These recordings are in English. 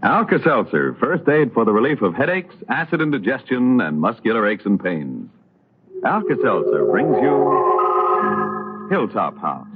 Alka-Seltzer, first aid for the relief of headaches, acid indigestion, and muscular aches and pains. Alka-Seltzer brings you Hilltop House.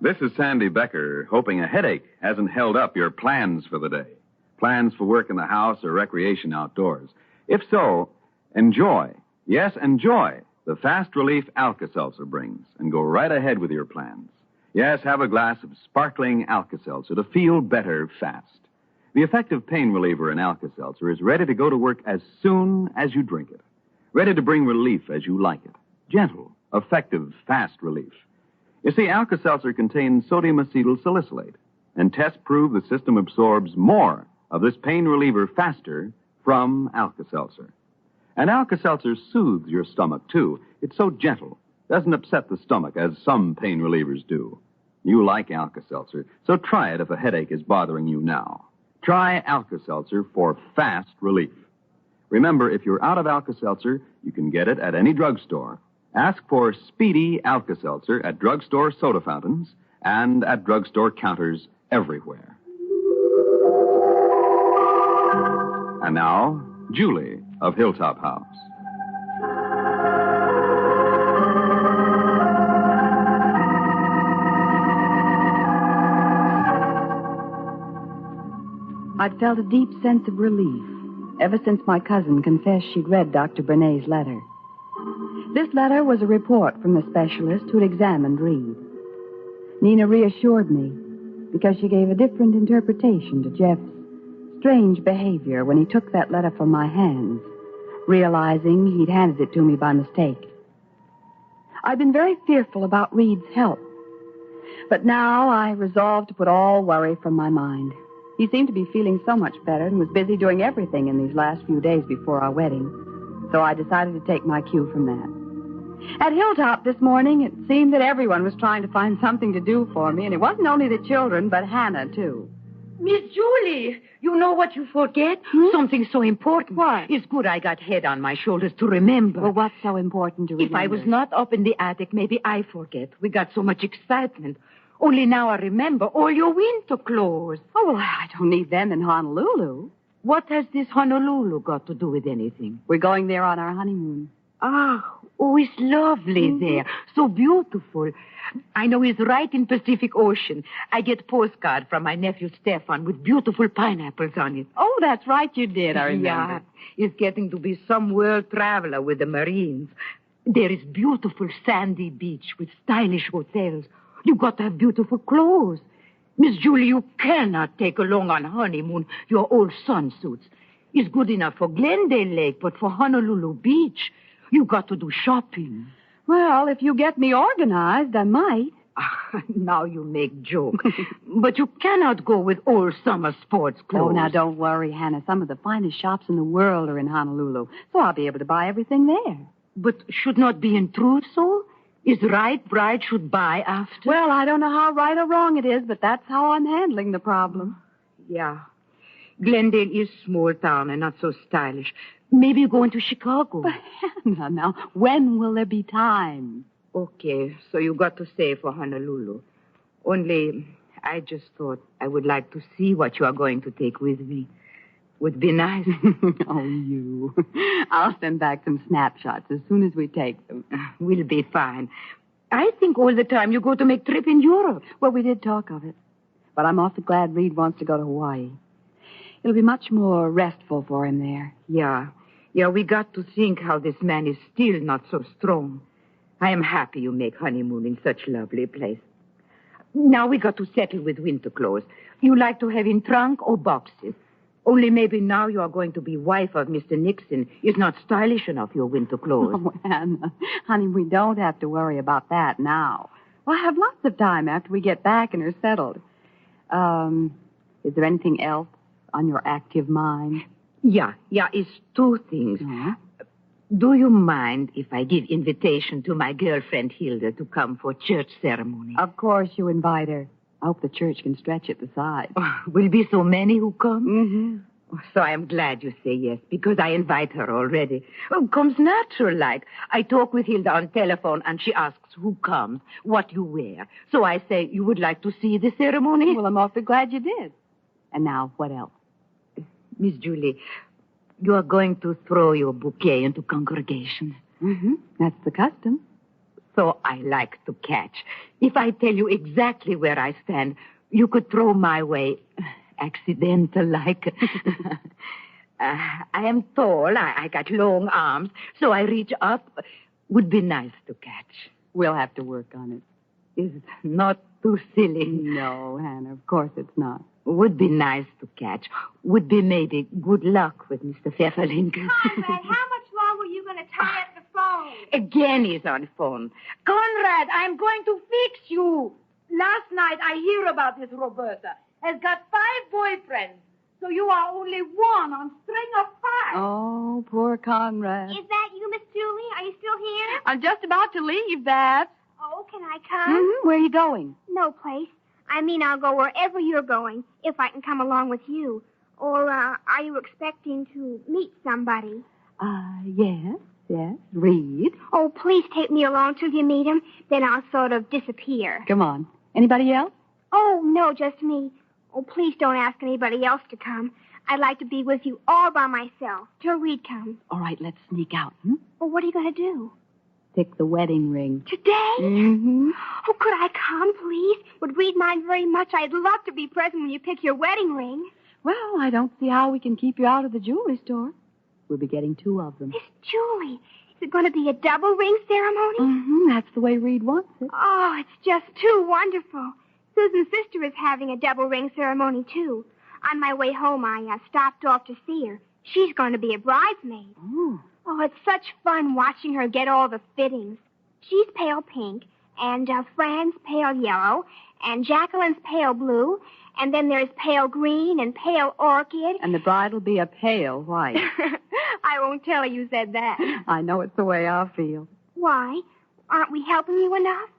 This is Sandy Becker, hoping a headache hasn't held up your plans for the day. Plans for work in the house or recreation outdoors. If so, enjoy, yes, enjoy the fast relief Alka-Seltzer brings and go right ahead with your plans. Yes, have a glass of sparkling Alka-Seltzer to feel better fast. The effective pain reliever in Alka-Seltzer is ready to go to work as soon as you drink it. Ready to bring relief as you like it. Gentle, effective, fast relief. You see, Alka-Seltzer contains sodium acetyl salicylate, and tests prove the system absorbs more of this pain reliever faster from Alka-Seltzer. And Alka-Seltzer soothes your stomach, too. It's so gentle, doesn't upset the stomach as some pain relievers do. You like Alka-Seltzer, so try it if a headache is bothering you now. Try Alka-Seltzer for fast relief. Remember, if you're out of Alka-Seltzer, you can get it at any drugstore. Ask for Speedy Alka-Seltzer at drugstore soda fountains and at drugstore counters everywhere. And now, Julie of Hilltop House. I'd felt a deep sense of relief ever since my cousin confessed she'd read Dr. Bernay's letter. This letter was a report from the specialist who'd examined Reed. Nina reassured me because she gave a different interpretation to Jeff's strange behavior when he took that letter from my hands, realizing he'd handed it to me by mistake. I'd been very fearful about Reed's health, but now I resolved to put all worry from my mind. He seemed to be feeling so much better and was busy doing everything in these last few days before our wedding, so I decided to take my cue from that. At Hilltop this morning, it seemed that everyone was trying to find something to do for me, and it wasn't only the children, but Hannah, too. Miss Julie, you know what you forget? Something so important. What? It's good I got head on my shoulders to remember. Well, what's so important to remember? If I was not up in the attic, maybe I forget. We got so much excitement. Only now I remember all your winter clothes. Oh, well, I don't need them in Honolulu. What has this Honolulu got to do with anything? We're going there on our honeymoon. Oh, it's lovely there. So beautiful. I know it's right in Pacific Ocean. I get postcard from my nephew Stefan with beautiful pineapples on it. Oh, that's right, you did, I remember. Yeah, he's getting to be some world traveler with the Marines. There is beautiful sandy beach with stylish hotels. You got to have beautiful clothes. Miss Julie, you cannot take along on honeymoon your old sunsuits. It's good enough for Glendale Lake, but for Honolulu Beach, you got to do shopping. Well, if you get me organized, I might. Now you make joke. But you cannot go with old summer sports clothes. Oh, now don't worry, Hannah. Some of the finest shops in the world are in Honolulu, so I'll be able to buy everything there. But should not be in truth so? Is right bride should buy after? Well, I don't know how right or wrong it is, but that's how I'm handling the problem. Yeah. Glendale is small town and not so stylish. Maybe you're going to Chicago. But Hannah, now, when will there be time? Okay, so you got to stay for Honolulu. Only, I just thought I would like to see what you are going to take with me. Would be nice. Oh, you. I'll send back some snapshots as soon as we take them. We'll be fine. I think all the time you go to make trip in Europe. Well, we did talk of it. But I'm awfully glad Reed wants to go to Hawaii. It'll be much more restful for him there. Yeah, we got to think how this man is still not so strong. I am happy you make honeymoon in such lovely place. Now we got to settle with winter clothes. You like to have in trunk or boxes? Only maybe now you are going to be wife of Mr. Nixon is not stylish enough, your winter clothes. Oh, Hannah, honey, we don't have to worry about that now. We'll have lots of time after we get back and are settled. Is there anything else on your active mind? Yeah, it's two things. Uh-huh. Do you mind if I give invitation to my girlfriend Hilda to come for church ceremony? Of course you invite her. I hope the church can stretch at the side. Will be so many who come? Mm-hmm. So I am glad you say yes, because I invite her already. Comes natural like. I talk with Hilda on telephone, and she asks who comes, what you wear. So I say, you would like to see the ceremony? Well, I'm awfully glad you did. And now, what else? Miss Julie, you are going to throw your bouquet into congregation. Mm-hmm. That's the custom. So I like to catch. If I tell you exactly where I stand, you could throw my way... accidental like. I am tall. I got long arms, so I reach up. Would be nice to catch. We'll have to work on it. It's not too silly. No, Hannah, of course it's not. Would be nice to catch. Would be maybe good luck with Mr. Pfefferlinkel. Conrad, how much longer are you going to tie up the phone? Again he's on phone. Conrad, I'm going to fix you. Last night I hear about this Roberta. Has got 5 boyfriends. So you are only one on string of 5. Oh, poor Conrad. Is that you, Miss Julie? Are you still here? I'm just about to leave, Babs. Oh, can I come? Mm-hmm. Where are you going? No place. I mean, I'll go wherever you're going, if I can come along with you. Or, are you expecting to meet somebody? Yes. Reed. Oh, please take me along till you meet him. Then I'll sort of disappear. Come on. Anybody else? Oh, no, just me. Oh, please don't ask anybody else to come. I'd like to be with you all by myself till Reed comes. All right, let's sneak out. Hmm? Well, what are you going to do? Pick the wedding ring. Today? Mm-hmm. Oh, could I come, please? Would Reed mind very much? I'd love to be present when you pick your wedding ring. Well, I don't see how we can keep you out of the jewelry store. We'll be getting 2 of them. Miss Julie, is it going to be a double ring ceremony? Mm-hmm. That's the way Reed wants it. Oh, it's just too wonderful. Susan's sister is having a double ring ceremony, too. On my way home, I stopped off to see her. She's going to be a bridesmaid. Oh, it's such fun watching her get all the fittings. She's pale pink, and Fran's pale yellow, and Jacqueline's pale blue, and then there's pale green and pale orchid. And the bride will be a pale white. I won't tell her you said that. I know it's the way I feel. Why? Aren't we helping you enough?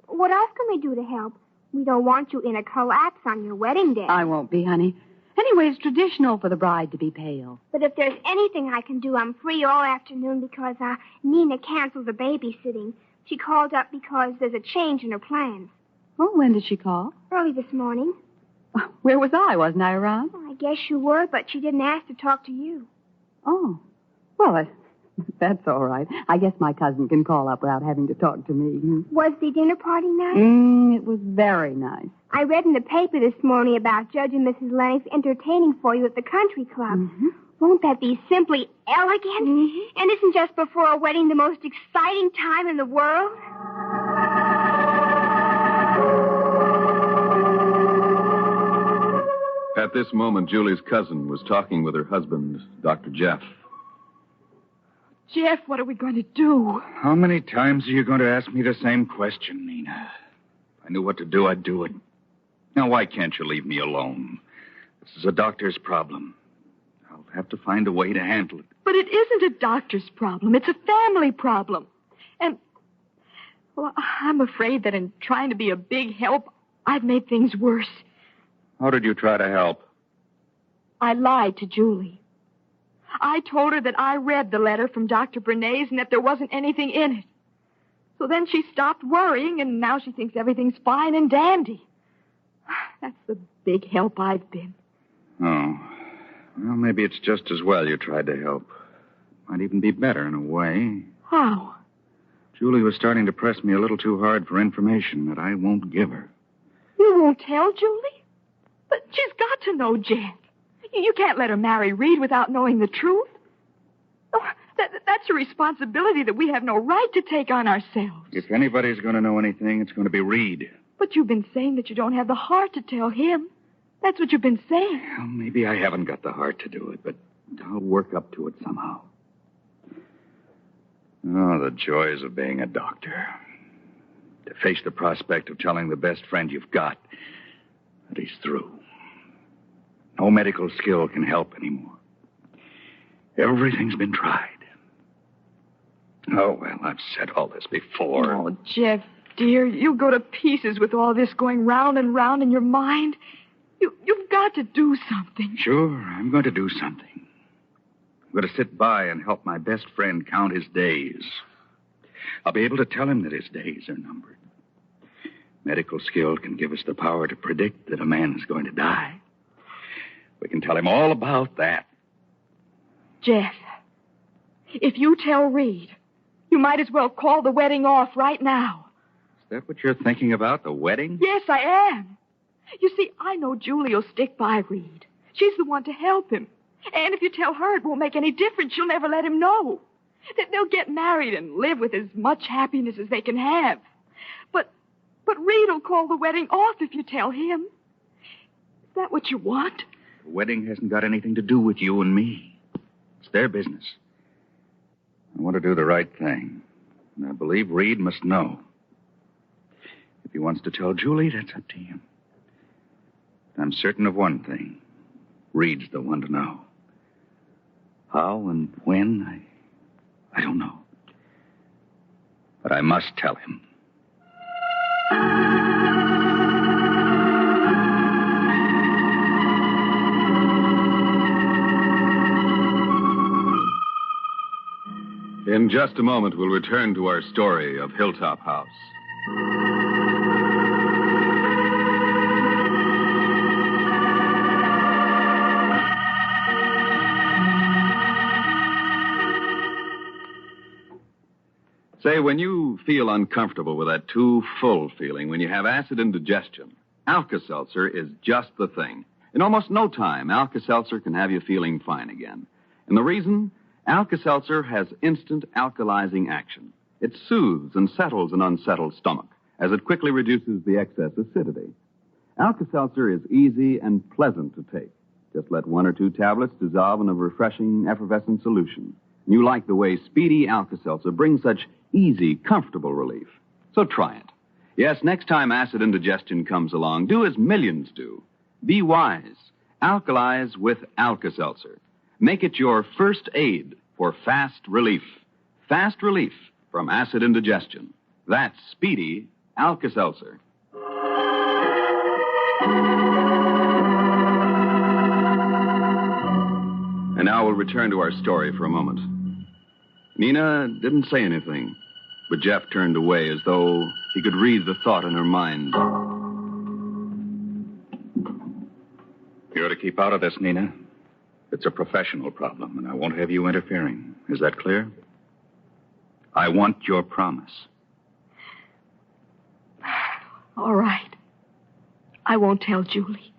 What else can we do to help? We don't want you in a collapse on your wedding day. I won't be, honey. Anyway, it's traditional for the bride to be pale. But if there's anything I can do, I'm free all afternoon because Nina canceled the babysitting. She called up because there's a change in her plans. Oh, when did she call? Early this morning. Where was I? Wasn't I around? Well, I guess you were, but she didn't ask to talk to you. Oh. Well, that's all right. I guess my cousin can call up without having to talk to me. Was the dinner party nice? It was very nice. I read in the paper this morning about Judge and Mrs. Lennox entertaining for you at the country club. Mm-hmm. Won't that be simply elegant? Mm-hmm. And isn't just before a wedding the most exciting time in the world? At this moment, Julie's cousin was talking with her husband, Dr. Jeff. Jeff, what are we going to do? How many times are you going to ask me the same question, Nina? If I knew what to do, I'd do it. Now, why can't you leave me alone? This is a doctor's problem. I'll have to find a way to handle it. But it isn't a doctor's problem. It's a family problem. And, well, I'm afraid that in trying to be a big help, I've made things worse. How did you try to help? I lied to Julie. I told her that I read the letter from Dr. Bernays and that there wasn't anything in it. So then she stopped worrying, and now she thinks everything's fine and dandy. That's the big help I've been. Oh. Well, maybe it's just as well you tried to help. Might even be better in a way. How? Julie was starting to press me a little too hard for information that I won't give her. You won't tell Julie? But she's got to know, Jeff. You can't let her marry Reed without knowing the truth. Oh, that's a responsibility that we have no right to take on ourselves. If anybody's going to know anything, it's going to be Reed. But you've been saying that you don't have the heart to tell him. That's what you've been saying. Well, maybe I haven't got the heart to do it, but I'll work up to it somehow. Oh, the joys of being a doctor. To face the prospect of telling the best friend you've got that he's through. No medical skill can help anymore. Everything's been tried. Oh, well, I've said all this before. Oh, Jeff, dear, you go to pieces with all this going round and round in your mind. You've got to do something. Sure, I'm going to do something. I'm going to sit by and help my best friend count his days. I'll be able to tell him that his days are numbered. Medical skill can give us the power to predict that a man is going to die. We can tell him all about that. Jeff, if you tell Reed, you might as well call the wedding off right now. Is that what you're thinking about, the wedding? Yes, I am. You see, I know Julie will stick by Reed. She's the one to help him. And if you tell her it won't make any difference, she'll never let him know. That they'll get married and live with as much happiness as they can have. But Reed will call the wedding off if you tell him. Is that what you want? The wedding hasn't got anything to do with you and me. It's their business. I want to do the right thing. And I believe Reed must know. If he wants to tell Julie, that's up to him. I'm certain of one thing. Reed's the one to know. How and when, I don't know. But I must tell him. In just a moment, we'll return to our story of Hilltop House. Say, when you feel uncomfortable with that too full feeling, when you have acid indigestion, Alka-Seltzer is just the thing. In almost no time, Alka-Seltzer can have you feeling fine again. And the reason? Alka-Seltzer has instant alkalizing action. It soothes and settles an unsettled stomach as it quickly reduces the excess acidity. Alka-Seltzer is easy and pleasant to take. Just let 1 or 2 tablets dissolve in a refreshing, effervescent solution. And you like the way speedy Alka-Seltzer brings such easy, comfortable relief. So try it. Yes, next time acid indigestion comes along, do as millions do. Be wise. Alkalize with Alka-Seltzer. Make it your first aid for fast relief. Fast relief from acid indigestion. That's speedy Alka-Seltzer. And now we'll return to our story for a moment. Nina didn't say anything, but Jeff turned away as though he could read the thought in her mind. You're to keep out of this, Nina. It's a professional problem, and I won't have you interfering. Is that clear? I want your promise. All right. I won't tell Julie.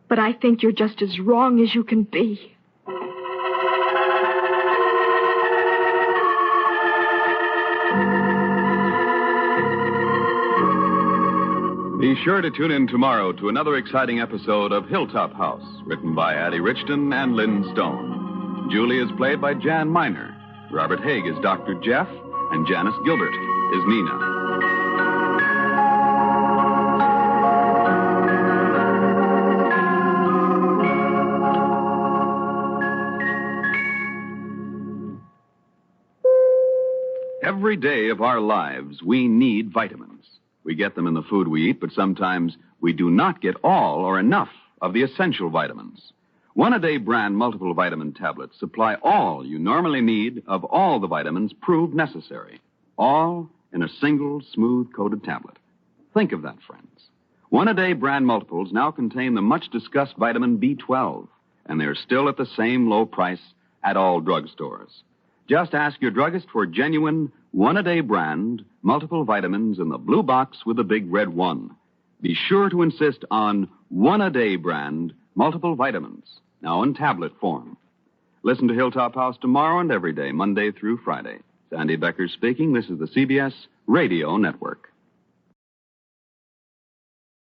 But I think you're just as wrong as you can be. Be sure to tune in tomorrow to another exciting episode of Hilltop House, written by Addie Richton and Lynn Stone. Julie is played by Jan Miner. Robert Haig is Dr. Jeff, and Janice Gilbert is Nina. Every day of our lives, we need vitamins. We get them in the food we eat, but sometimes we do not get all or enough of the essential vitamins. One-a-day brand multiple vitamin tablets supply all you normally need of all the vitamins proved necessary. All in a single, smooth-coated tablet. Think of that, friends. One-a-day brand multiples now contain the much-discussed vitamin B12, and they're still at the same low price at all drugstores. Just ask your druggist for genuine one-a-day brand multiple vitamins in the blue box with the big red 1. Be sure to insist on one-a-day brand multiple vitamins, now in tablet form. Listen to Hilltop House tomorrow and every day, Monday through Friday. Sandy Becker speaking. This is the CBS Radio Network.